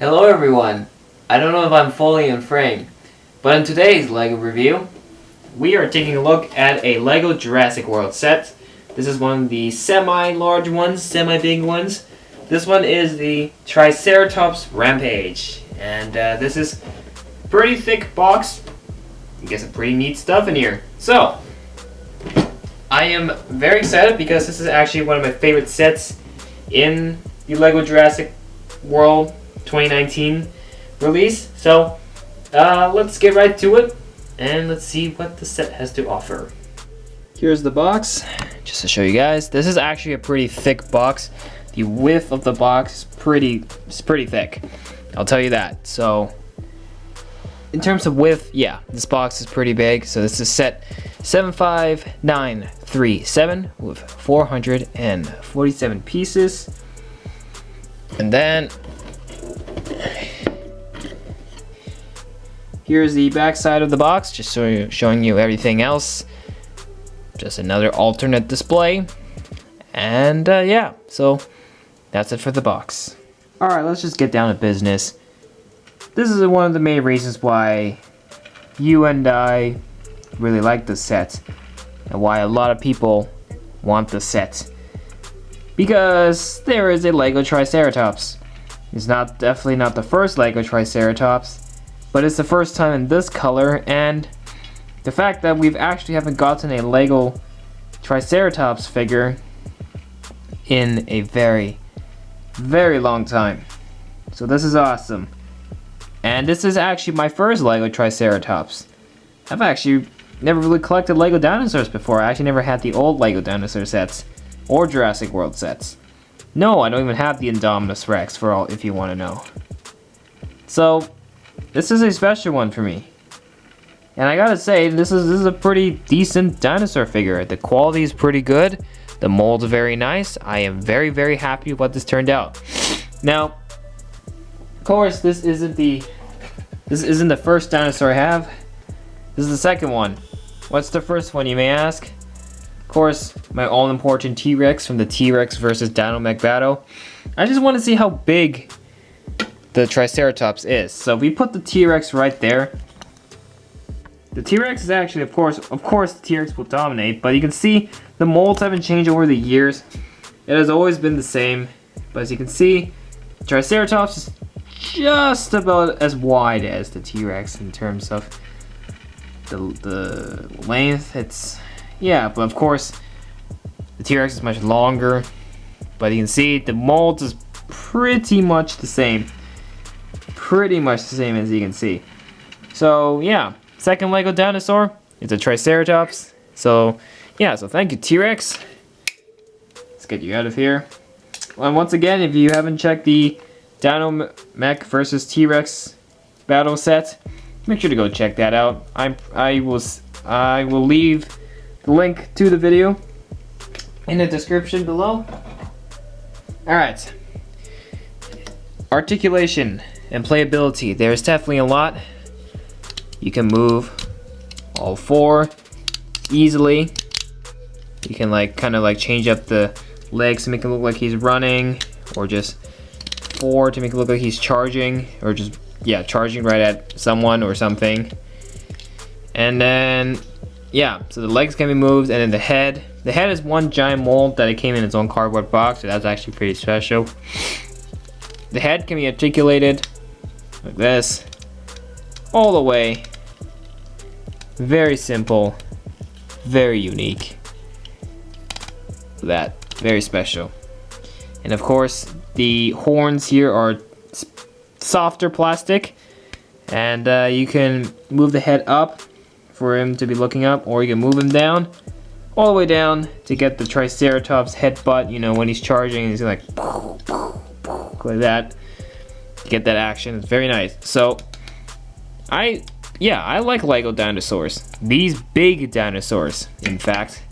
Hello everyone! I don't know if I'm fully in frame, but in today's LEGO review, we are taking a look at a LEGO Jurassic World set. This is one of the semi-large ones, semi-big ones. This one is the Triceratops Rampage, and this is a pretty thick box. You get some pretty neat stuff in here. So, I am very excited because this is actually one of my favorite sets in the LEGO Jurassic World 2019 release. So let's get right to it and let's see what the set has to offer. Here's the box, just to show you guys. This is actually a pretty thick box. The width of the box is pretty thick, I'll tell you that. So in terms of width, yeah, this box is pretty big. So this is set 75937 with 447 pieces. And then here's the back side of the box, just showing you everything else. Just another alternate display. And yeah, so that's it for the box. Alright, let's just get down to business. This is one of the main reasons why you and I really like this set, and why a lot of people want the set. Because there is a LEGO Triceratops. It's definitely not the first LEGO Triceratops, but it's the first time in this color, and the fact that we've actually haven't gotten a LEGO Triceratops figure in a very, very long time. So this is awesome. And this is actually my first LEGO Triceratops. I've actually never really collected LEGO dinosaurs before. I actually never had the old LEGO dinosaur sets or Jurassic World sets. No, I don't even have the Indominous Rex for all, if you want to know. So this is a special one for me. And I gotta say, this is a pretty decent dinosaur figure. The quality is pretty good. The mold's very nice. I am very, very happy with what this turned out. Now, of course, this isn't the first dinosaur I have. This is the second one. What's the first one, you may ask? Of course, my all-important T-Rex from the T-Rex versus Dino-Mech battle. I just want to see how big the Triceratops is. So we put the T-Rex right there. The T-Rex is actually, of course, the T-Rex will dominate, but you can see the molds haven't changed over the years. It has always been the same, but as you can see, Triceratops is just about as wide as the T-Rex in terms of the length. Yeah, but of course the T-Rex is much longer, but you can see the mold is pretty much the same as you can see. So yeah, second LEGO dinosaur, it's a Triceratops. So yeah, so thank you, T-Rex. Let's get you out of here. And once again, if you haven't checked the Dino-Mech versus T-Rex battle set, make sure to go check that out. I will leave the link to the video in the description below. Alright. Articulation and playability. There's definitely a lot. You can move all four easily. You can kind of change up the legs to make it look like he's running, or just four to make it look like he's charging, or just, yeah, charging right at someone or something. And then, yeah, so the legs can be moved, and then the head is one giant mold that it came in its own cardboard box, so that's actually pretty special. The head can be articulated like this all the way. Very simple, very unique. That very special. And of course, the horns here are softer plastic, and you can move the head up for him to be looking up, or you can move him down, all the way down, to get the Triceratops headbutt. You know, when he's charging, he's like like that, to get that action. It's very nice. So I like LEGO dinosaurs. These big dinosaurs, in fact.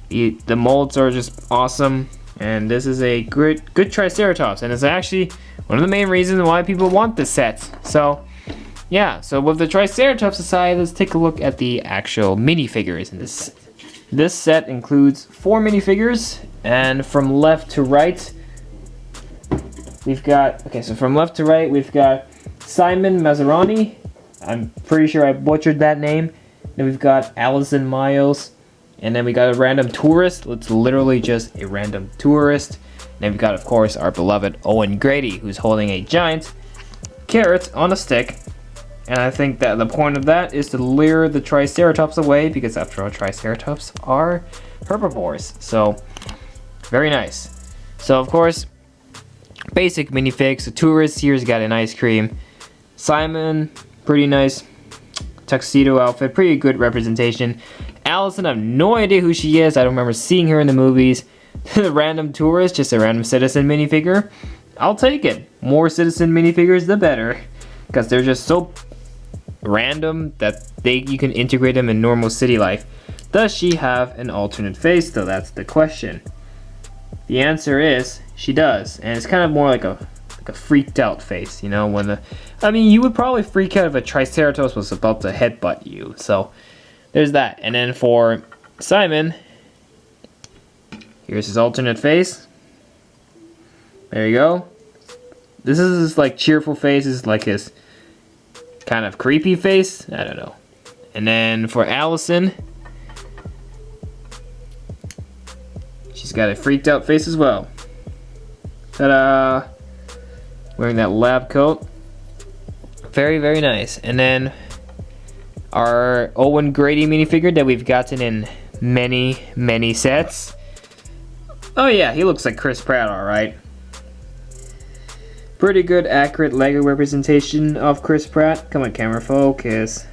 The molds are just awesome, and this is a good Triceratops, and it's actually one of the main reasons why people want this set. So yeah, so with the Triceratops aside, let's take a look at the actual minifigures in this set. This set includes 4 minifigures, and from left to right we've got, okay, so from left to right, we've got Simon Mazzaroni. I'm pretty sure I butchered that name. Then we've got Allison Miles. And then we got a random tourist. It's literally just a random tourist. And then we've got, of course, our beloved Owen Grady, who's holding a giant carrot on a stick. And I think that the point of that is to lure the Triceratops away, because after all, Triceratops are herbivores. So, very nice. So, of course, basic minifigs. The tourist here's got an ice cream. Simon, pretty nice tuxedo outfit, pretty good representation. Allison, I have no idea who she is. I don't remember seeing her in the movies. The random tourist, just a random citizen minifigure. I'll take it. More citizen minifigures, the better, because they're just so random that you can integrate them in normal city life. Does she have an alternate face, though? That's the question. The answer is she does, and it's kind of more like a freaked out face, you know, you would probably freak out if a Triceratops was about to headbutt you. So there's that. And then for Simon, here's his alternate face. There you go. This is his like cheerful face. This is like his kind of creepy face. I don't know. And then for Allison, she's got a freaked out face as well. Ta-da! Wearing that lab coat. Very, very nice. And then our Owen Grady minifigure that we've gotten in many, many sets. Oh yeah, he looks like Chris Pratt, alright. Pretty good, accurate LEGO representation of Chris Pratt. Come on, camera, focus.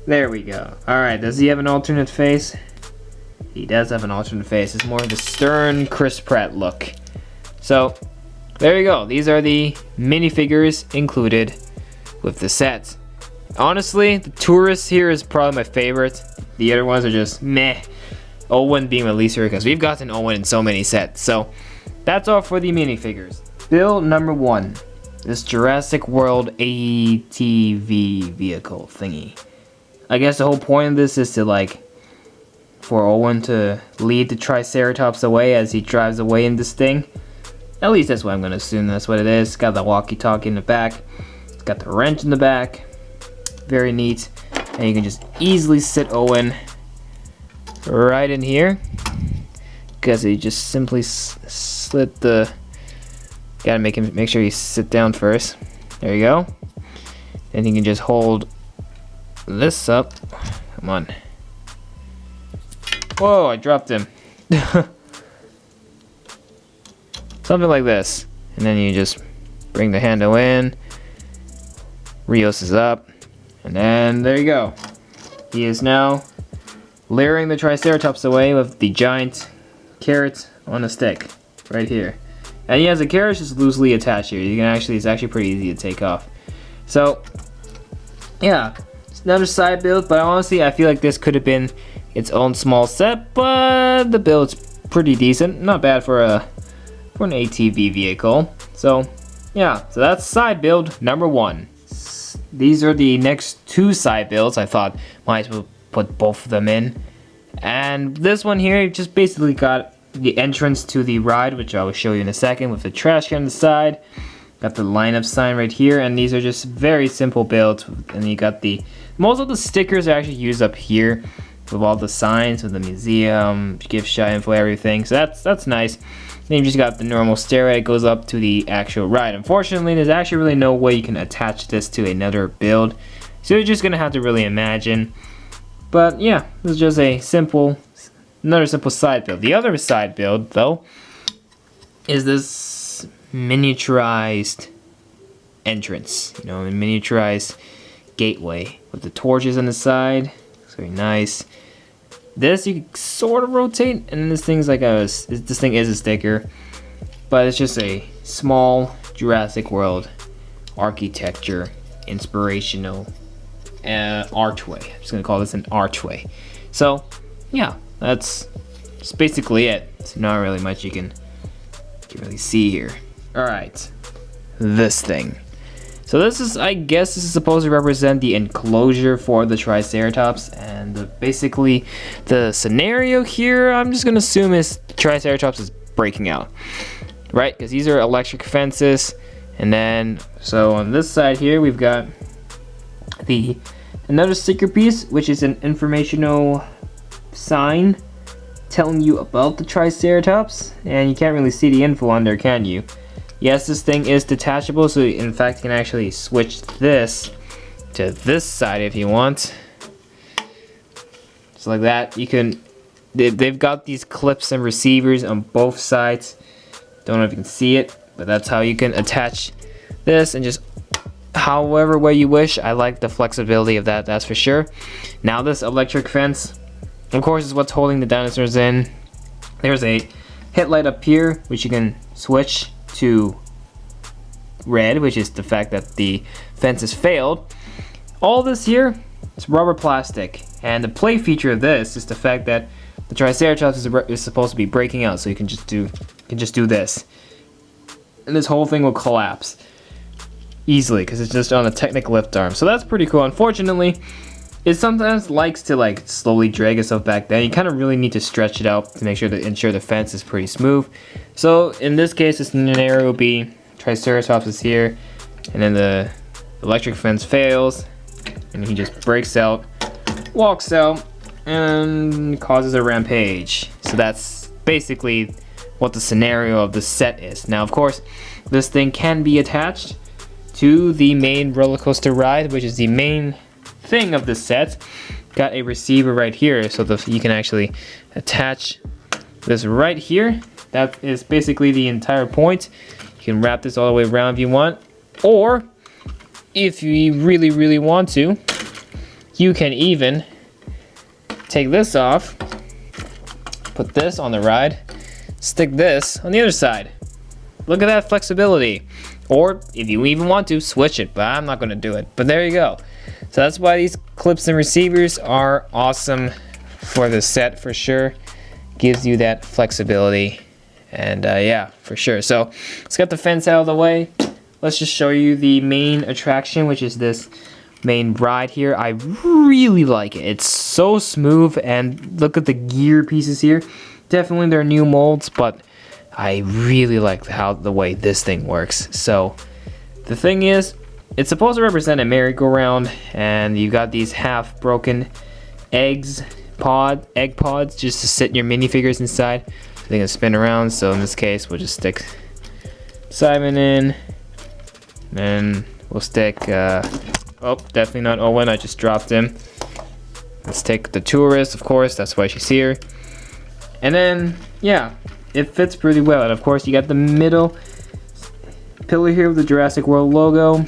There we go. Alright, does he have an alternate face? He does have an alternate face. It's more of a stern Chris Pratt look. So, there you go. These are the minifigures included with the set. Honestly, the tourist here is probably my favorite. The other ones are just meh. Owen being my least favorite because we've gotten Owen in so many sets. So, that's all for the minifigures. Build number 1. This Jurassic World ATV vehicle thingy. I guess the whole point of this is to for Owen to lead the Triceratops away as he drives away in this thing. At least that's what I'm going to assume that's what it is. It's got the walkie-talkie in the back. It's got the wrench in the back. Very neat. And you can just easily sit Owen right in here. Because he just simply slit the... Gotta make sure you sit down first. There you go. Then you can just hold this up. Come on. Whoa, I dropped him. Something like this. And then you just bring the handle in. Rios is up. And then there you go. He is now luring the Triceratops away with the giant carrot on a stick. Right here. And he has a carrot just loosely attached here. It's actually pretty easy to take off. So, yeah. It's another side build, but honestly I feel like this could have been its own small set, but the build's pretty decent. Not bad for an ATV vehicle. So yeah, so that's side build number 1. These are the next 2 side builds. I thought might as well put both of them in. And this one here just basically got the entrance to the ride, which I will show you in a second, with the trash can on the side. Got the lineup sign right here, and these are just very simple builds. And you got most of the stickers are actually used up here with all the signs with the museum, gift shop info, everything. So that's nice. Then you just got the normal stairway that goes up to the actual ride. Unfortunately, there's actually really no way you can attach this to another build, so you're just gonna have to really imagine. But yeah, this is just another simple side build. The other side build, though, is this miniaturized entrance. A miniaturized gateway with the torches on the side. It's very nice. This you can sort of rotate, and this thing's this thing is a sticker, but it's just a small Jurassic World architecture inspirational archway. I'm just gonna call this an archway. So yeah, that's basically it. It's not really much you can really see here. All right, this thing. So I guess this is supposed to represent the enclosure for the Triceratops, and basically the scenario here, I'm just gonna assume is the Triceratops is breaking out. right? Because these are electric fences. And then, so on this side here, we've got another sticker piece, which is an informational sign telling you about the Triceratops. And you can't really see the info on there, can you? Yes, this thing is detachable, so in fact you can actually switch this to this side if you want. Just like that. You can, they've got these clips and receivers on both sides. Don't know if you can see it, but that's how you can attach this, and just however way you wish. I like the flexibility of that, that's for sure. Now this electric fence, of course, is what's holding the dinosaurs in. There's a headlight up here, which you can switch to red, which is the fact that the fence has failed. All this here is rubber plastic, and the play feature of this is the fact that the Triceratops is supposed to be breaking out, so you can just do this, and this whole thing will collapse easily because it's just on a Technic lift arm. So that's pretty cool. Unfortunately, it sometimes likes to like slowly drag itself back down. You kind of really need to stretch it out to make sure to ensure the fence is pretty smooth. So in this case, the scenario will be Triceratops is here, and then the electric fence fails, and he just breaks out, walks out, and causes a rampage. So that's basically what the scenario of the set is. Now, of course, this thing can be attached to the main roller coaster ride, which is the main thing of the set. Got a receiver right here, so you can actually attach this right here. That is basically the entire point. You can wrap this all the way around if you want, or if you really want to, you can even take this off, put this on the ride, stick this on the other side. Look at that flexibility. Or if you even want to, switch it, but I'm not going to do it. But there you go. So that's why these clips and receivers are awesome for the set for sure. Gives you that flexibility, and yeah, for sure. So let's get the fence out of the way. Let's just show you the main attraction, which is this main ride here. I really like it. It's so smooth, and look at the gear pieces here. Definitely they're new molds, but I really like the way this thing works. So the thing is, it's supposed to represent a merry-go-round, and you got these half broken egg pods just to sit your minifigures inside. They can spin around. So in this case, we'll just stick Simon in, and we'll stick oh, definitely not Owen, I just dropped him. Let's take the tourist, of course, that's why she's here. And then, yeah, it fits pretty well. And of course, you got the middle pillar here with the Jurassic World logo.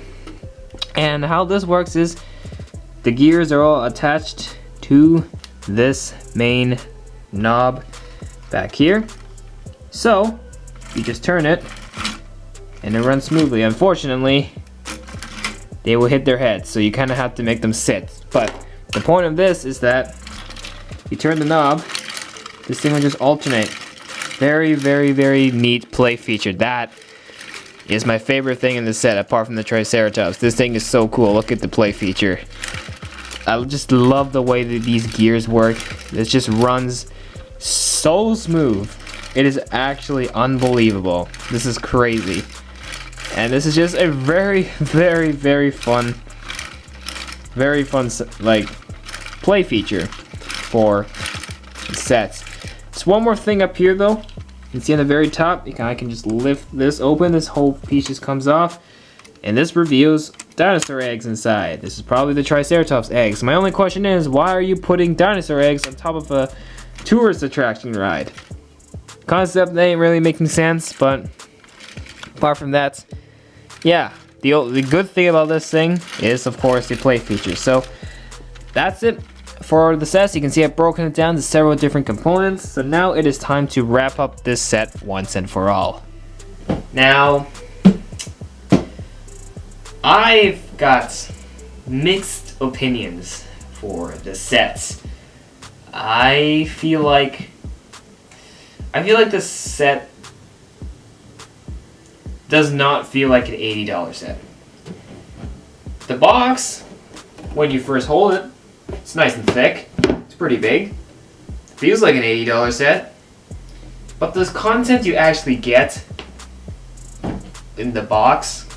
And how this works is the gears are all attached to this main knob back here. So, you just turn it, and it runs smoothly. Unfortunately, they will hit their heads, so you kind of have to make them sit. But the point of this is that you turn the knob, this thing will just alternate. Very neat play feature. That is my favorite thing in the set, apart from the Triceratops. This thing is so cool. Look at the play feature. I just love the way that these gears work. It just runs so smooth. It is actually unbelievable. This is crazy. And this is just a very fun like play feature for the sets. Just one more thing up here though. You can see on the very top, I can just lift this open. This whole piece just comes off, and this reveals dinosaur eggs inside. This is probably the Triceratops eggs. My only question is, why are you putting dinosaur eggs on top of a tourist attraction ride? Concept ain't really making sense, but apart from that, yeah, the good thing about this thing is, of course, the play feature. So that's it for the sets. You can see I've broken it down to several different components. So now it is time to wrap up this set once and for all. Now, I've got mixed opinions for the sets. I feel like this set does not feel like an $80 set. The box, when you first hold it, it's nice and thick. It's pretty big. Feels like an $80 set. But the content you actually get in the box,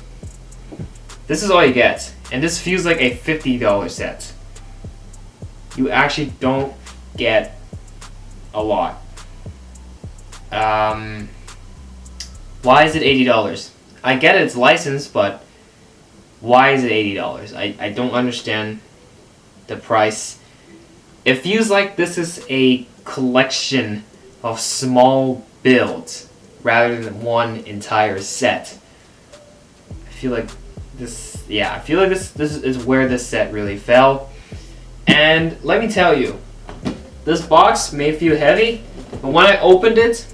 this is all you get. And this feels like a $50 set. You actually don't get a lot. Why is it $80? I get it's licensed, but why is it $80? I don't understand the price. It feels like this is a collection of small builds rather than one entire set. I feel like this is where this set really fell. And let me tell you, this box may feel heavy, but when I opened it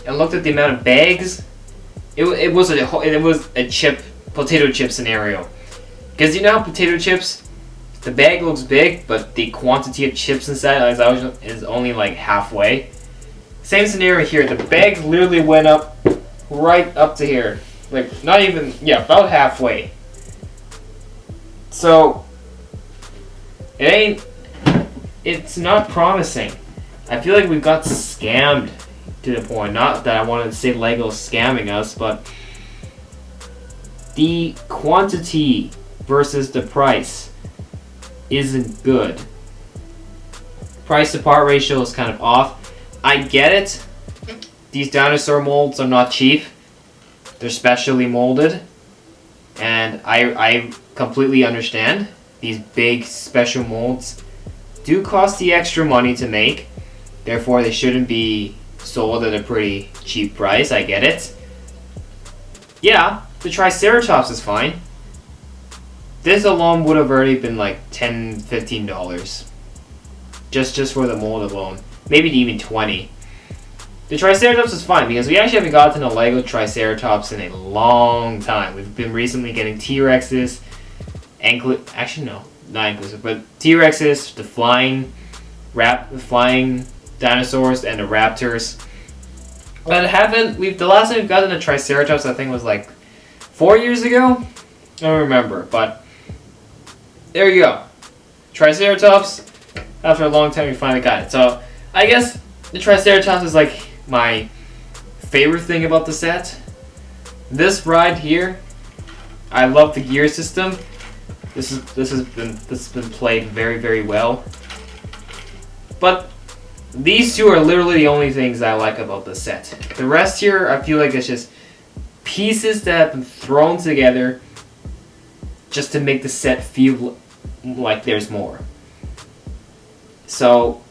and looked at the amount of bags, it was a potato chip scenario. Because you know how potato chips, the bag looks big, but the quantity of chips inside is only like halfway. Same scenario here. The bag literally went up right up to here, like not even, yeah, about halfway. So it's not promising. I feel like we've got scammed to the point. Not that I wanted to say Lego's scamming us, but the quantity versus the price isn't good. Price to part ratio is kind of off. I get it. These dinosaur molds are not cheap. They're specially molded. And I completely understand. These big special molds do cost the extra money to make. Therefore, they shouldn't be sold at a pretty cheap price. I get it. Yeah, the Triceratops is fine. This alone would have already been like $10, $15. Just for the mold alone. Maybe even 20. The Triceratops is fine because we actually haven't gotten a LEGO Triceratops in a long time. We've been recently getting T-Rexes, actually no, not inclusive, but T-Rexes, the flying dinosaurs, and the raptors. But the last time we've gotten a Triceratops I think was like 4 years ago? I don't remember, but there you go. Triceratops, after a long time we finally got it. So I guess the Triceratops is like my favorite thing about the set. This ride here, I love the gear system. This has been played very, very well. But these two are literally the only things I like about the set. The rest here, I feel like it's just pieces that have been thrown together just to make the set feel like there's more. So,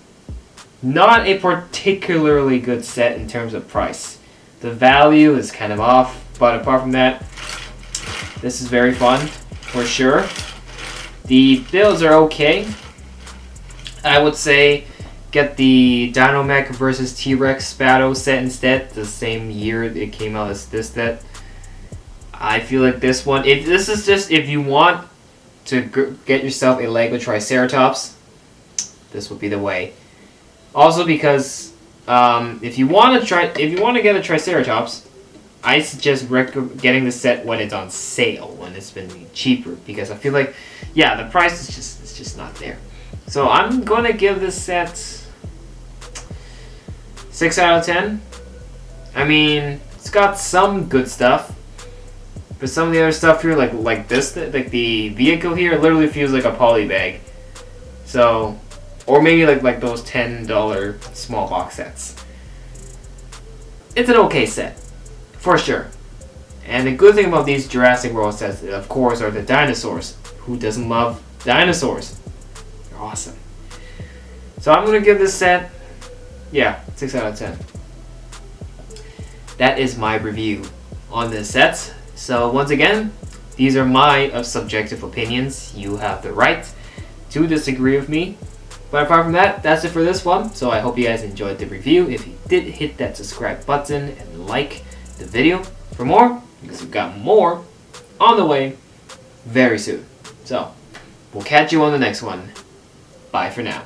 not a particularly good set in terms of price. The value is kind of off, but apart from that, this is very fun, for sure. The builds are okay. I would say get the Dino Mech versus T-Rex Spatto set instead, the same year it came out as this set. I feel like this one, if you want to get yourself a LEGO Triceratops, this would be the way. Also because if you want to get a Triceratops, I suggest getting the set when it's on sale, when it's been cheaper, because I feel like, yeah, the price is just not there. So I'm going to give this set 6 out of 10. I mean, it's got some good stuff, but some of the other stuff here, like this, like the vehicle here, literally feels like a poly bag. So, or maybe like those $10 small box sets. It's an okay set, for sure. And the good thing about these Jurassic World sets, of course, are the dinosaurs. Who doesn't love dinosaurs? They're awesome. So I'm going to give this set, yeah, 6 out of 10. That is my review on this set. So once again, these are my subjective opinions. You have the right to disagree with me. But apart from that, that's it for this one. So I hope you guys enjoyed the review. If you did, hit that subscribe button and like the video for more, because we've got more on the way very soon. So we'll catch you on the next one. Bye for now.